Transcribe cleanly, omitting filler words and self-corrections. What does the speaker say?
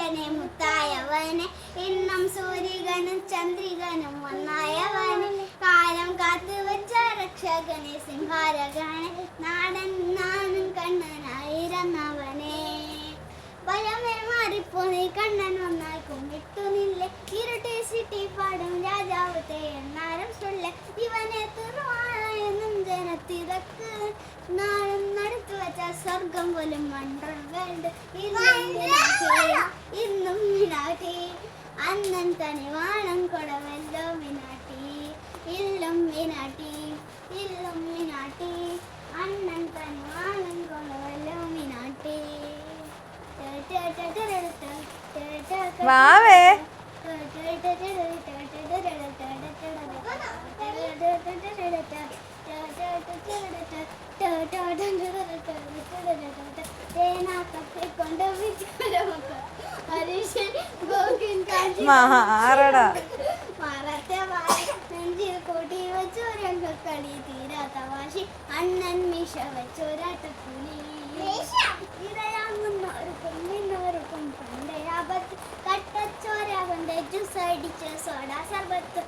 മുത്തഴകനെ മുത്തായവനെ എന്നും സൂര്യകനും ചന്ദ്രികനും ഒന്നായവനെ കാലം കാത്തു വെച്ച രക്ഷകനെ സിംഹാരകനെ നാടൻ നാനും കണ്ണനായിരുന്നവനെ ഭയമേ മാറിപ്പോയി കണ്ണൻ വന്നാൽ കുമ്മിട്ടുന്നില്ലേ ഇരുട്ടി സിട്ടി പാടും രാജാവത്തെ എന്നാലും ചൊല്ല ഇവനെ തുറവായെന്നും ജനത്തിരക്ക് നാളും നടത്തു വെച്ച സ്വർഗം പോലും വണ്ടർ വേൾഡ് ഇന്നും മിനാട്ടി അന്നൻ തനിവാണം കൊടവല്ലോ മിനാട്ടി ഇല്ലും മിനാട്ടി ഇല്ലും മിനാട്ടി അന്നൻ തനിവാണം കൊടവല്ലോ മിനാട്ടി വാവേ മാറടാ നെഞ്ചിൽ കൂട്ടി വെച്ചൊരംഗക്കളി തീരാത്ത വാശി അണ്ണൻ മീശ വെച്ചൊരാട്ടപ്പുലി ഇരയാങ്ങുന്നവർക്കും നിന്നവർക്കും പണ്ടേ ആപത്ത് കട്ടച്ചോര കൊണ്ട് ജ്യൂസ് അടിച്ച് സോഡ സർബത്ത്